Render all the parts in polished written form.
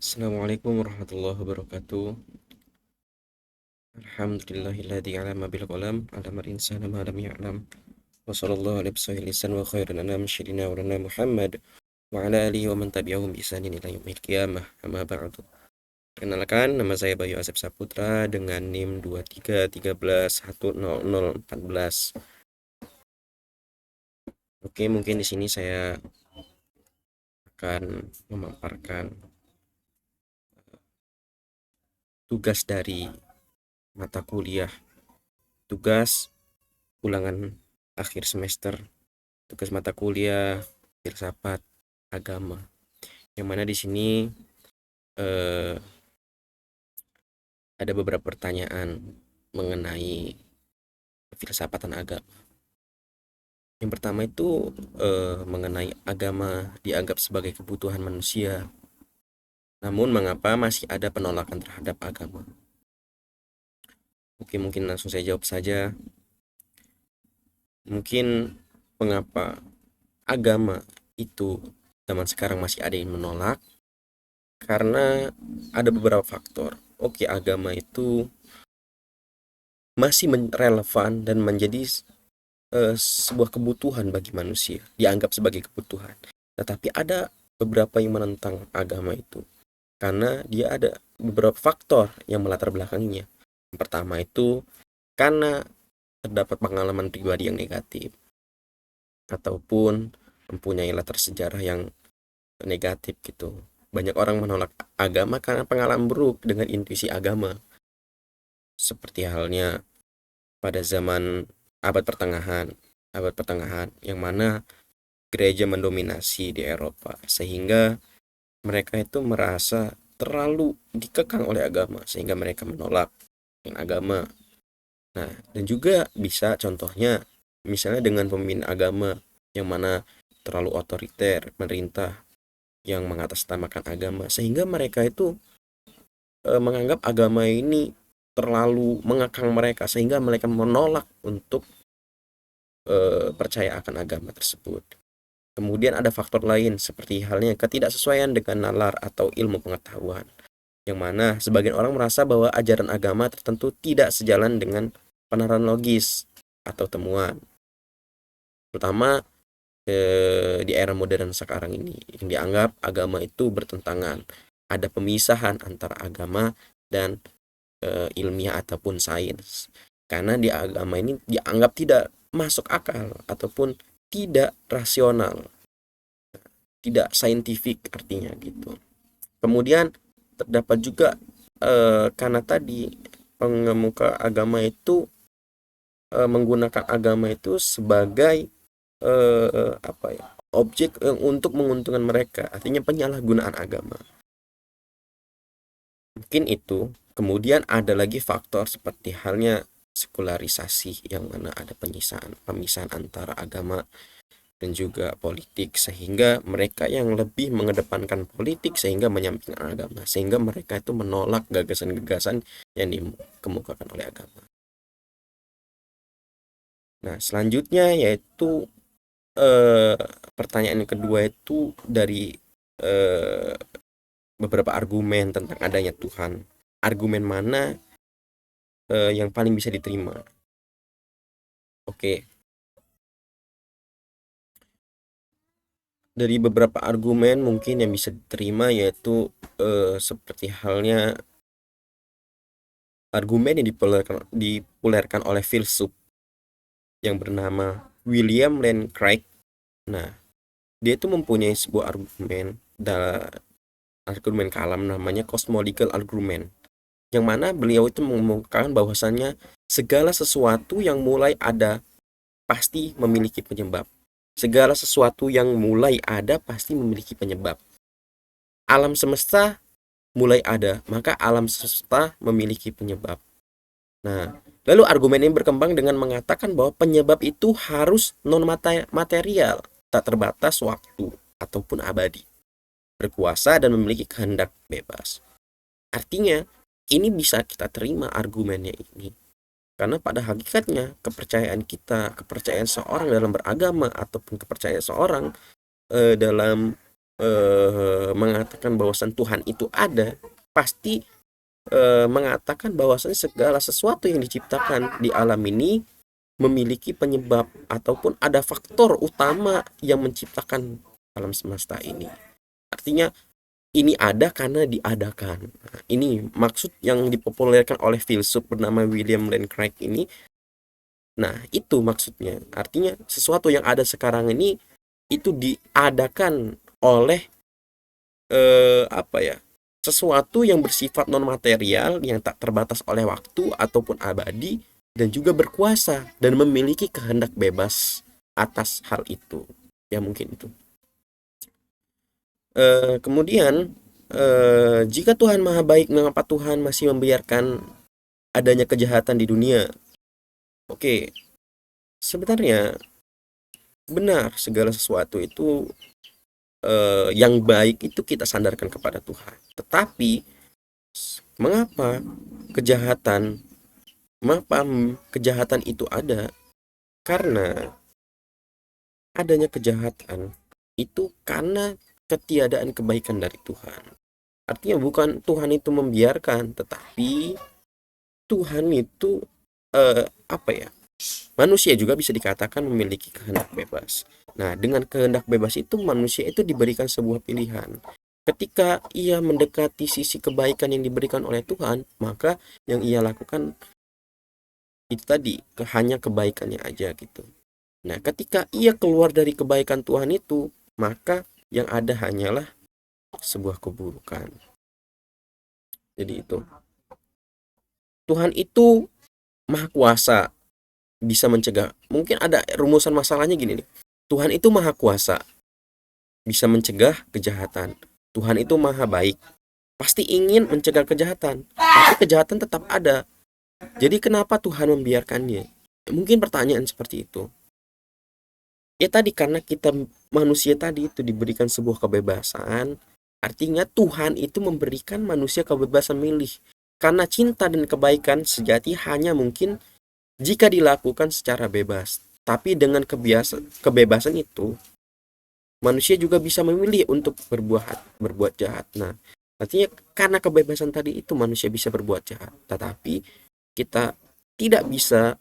Assalamualaikum warahmatullahi wabarakatuh. Alhamdulillahilladzi 'alama bil qalam 'allamal insana ma lam ya'lam. Wa sallallahu alaihi wasallam lisan wa khairan anam syidina wa lana Muhammad wa ala alihi wa man tabi'ahum bi ihsanin ila yaumil qiyamah. Amma ba'du. Perkenalkan, nama saya Bayu Asep Saputra dengan NIM 2313100014. Oke, mungkin di sini saya akan memaparkan tugas dari mata kuliah, tugas ulangan akhir semester, tugas mata kuliah filsafat agama. Yang mana di sini eh, ada beberapa pertanyaan mengenai filsafatan agama. Yang pertama itu mengenai agama dianggap sebagai kebutuhan manusia. Namun mengapa masih ada penolakan terhadap agama? Oke, mungkin langsung saya jawab saja. Mungkin mengapa agama itu zaman sekarang masih ada yang menolak? Karena ada beberapa faktor. Oke, agama itu masih relevan dan menjadi sebuah kebutuhan bagi manusia, dianggap sebagai kebutuhan. Tetapi ada beberapa yang menentang agama itu, karena dia ada beberapa faktor yang melatar belakanginya. Yang pertama itu karena terdapat pengalaman pribadi yang negatif, ataupun mempunyai latar sejarah yang negatif gitu. Banyak orang menolak agama karena pengalaman buruk dengan intuisi agama. Seperti halnya pada zaman abad pertengahan yang mana gereja mendominasi di Eropa, sehingga mereka itu merasa terlalu dikekang oleh agama sehingga mereka menolak agama. Nah, dan juga bisa contohnya misalnya dengan pemimpin agama yang mana terlalu otoriter, pemerintah yang mengatasnamakan agama, sehingga mereka itu menganggap agama ini terlalu mengekang mereka sehingga mereka menolak untuk percaya akan agama tersebut. Kemudian ada faktor lain seperti halnya ketidaksesuaian dengan nalar atau ilmu pengetahuan, yang mana sebagian orang merasa bahwa ajaran agama tertentu tidak sejalan dengan penerapan logis atau temuan, terutama di era modern sekarang ini yang dianggap agama itu bertentangan. Ada pemisahan antara agama dan ilmiah ataupun sains, karena di agama ini dianggap tidak masuk akal ataupun tidak rasional, tidak saintifik artinya gitu. Kemudian terdapat juga karena tadi pengemuka agama itu menggunakan agama itu sebagai apa ya, objek untuk menguntungkan mereka, artinya penyalahgunaan agama. Mungkin itu. Kemudian ada lagi faktor seperti halnya sekularisasi, yang mana ada pemisahan antara agama dan juga politik, sehingga mereka yang lebih mengedepankan politik sehingga menyampingkan agama, sehingga mereka itu menolak gagasan-gagasan yang dikemukakan oleh agama. Nah, selanjutnya yaitu eh, pertanyaan yang kedua itu dari eh, beberapa argumen tentang adanya Tuhan. Argumen mana yang paling bisa diterima? Oke, dari beberapa argumen mungkin yang bisa diterima yaitu seperti halnya argumen yang dipopulerkan oleh filsuf yang bernama William Lane Craig. Nah, dia itu mempunyai sebuah argumen kalam namanya cosmological argument, yang mana beliau itu mengemukakan bahwasannya segala sesuatu yang mulai ada pasti memiliki penyebab. Segala sesuatu yang mulai ada pasti memiliki penyebab. Alam semesta mulai ada, maka alam semesta memiliki penyebab. Nah, lalu argumen ini berkembang dengan mengatakan bahwa penyebab itu harus non-material, tak terbatas waktu ataupun abadi, berkuasa dan memiliki kehendak bebas. Artinya, ini bisa kita terima argumennya ini. Karena pada hakikatnya kepercayaan kita, kepercayaan seorang dalam beragama ataupun kepercayaan seorang dalam mengatakan bahwasan Tuhan itu ada, pasti mengatakan bahwasan segala sesuatu yang diciptakan di alam ini memiliki penyebab ataupun ada faktor utama yang menciptakan alam semesta ini. Artinya ini ada karena diadakan. Nah, ini maksud yang dipopulerkan oleh filsuf bernama William Lane Craig ini. Nah, itu maksudnya. Artinya sesuatu yang ada sekarang ini itu diadakan oleh apa ya? Sesuatu yang bersifat non material yang tak terbatas oleh waktu ataupun abadi dan juga berkuasa dan memiliki kehendak bebas atas hal itu. Ya mungkin itu. Kemudian jika Tuhan Maha Baik, mengapa Tuhan masih membiarkan adanya kejahatan di dunia? Oke, sebenarnya benar segala sesuatu itu yang baik itu kita sandarkan kepada Tuhan. Tetapi mengapa kejahatan mengapa kejahatan itu ada? Karena adanya kejahatan itu karena ketiadaan kebaikan dari Tuhan. Artinya bukan Tuhan itu membiarkan, tetapi Tuhan itu apa ya? Manusia juga bisa dikatakan memiliki kehendak bebas. Nah, dengan kehendak bebas itu manusia itu diberikan sebuah pilihan. Ketika ia mendekati sisi kebaikan yang diberikan oleh Tuhan, maka yang ia lakukan itu tadi hanya kebaikannya aja gitu. Nah, ketika ia keluar dari kebaikan Tuhan itu, maka yang ada hanyalah sebuah keburukan. Jadi itu. Tuhan itu maha kuasa, bisa mencegah. Mungkin ada rumusan masalahnya gini nih. Tuhan itu maha kuasa, bisa mencegah kejahatan. Tuhan itu maha baik, pasti ingin mencegah kejahatan. Tapi kejahatan tetap ada. Jadi kenapa Tuhan membiarkannya? Mungkin pertanyaan seperti itu. Ya tadi karena kita manusia tadi itu diberikan sebuah kebebasan. Artinya Tuhan itu memberikan manusia kebebasan milih. Karena cinta dan kebaikan sejati hanya mungkin jika dilakukan secara bebas. Tapi dengan kebebasan itu, manusia juga bisa memilih untuk berbuat jahat. Nah, artinya karena kebebasan tadi itu manusia bisa berbuat jahat. Tetapi kita tidak bisa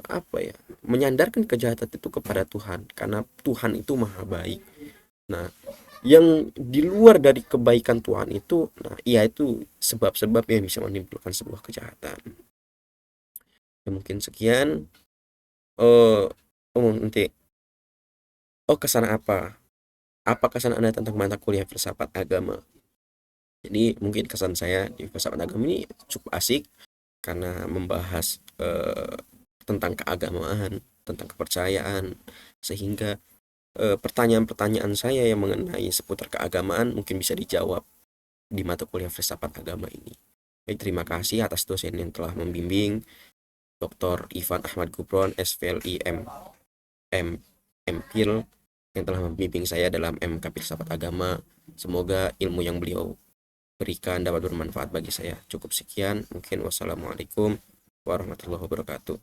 apa ya, menyandarkan kejahatan itu kepada Tuhan karena Tuhan itu maha baik. Nah, yang di luar dari kebaikan Tuhan itu, nah, itu sebab-sebab yang bisa menimbulkan sebuah kejahatan. Ya, mungkin sekian. Nanti. Kesan apa? Apa kesan Anda tentang mata kuliah filsafat agama? Jadi mungkin kesan saya di filsafat agama ini cukup asik karena membahas tentang keagamaan, tentang kepercayaan, sehingga pertanyaan-pertanyaan saya yang mengenai seputar keagamaan mungkin bisa dijawab di mata kuliah filsafat agama ini. Baik, terima kasih atas dosen yang telah membimbing, Dr. Ivan Ahmad Gupron, SVLI MPhil, yang telah membimbing saya dalam MK Filsafat Agama. Semoga ilmu yang beliau berikan dapat bermanfaat bagi saya. Cukup sekian, mungkin wassalamualaikum warahmatullahi wabarakatuh.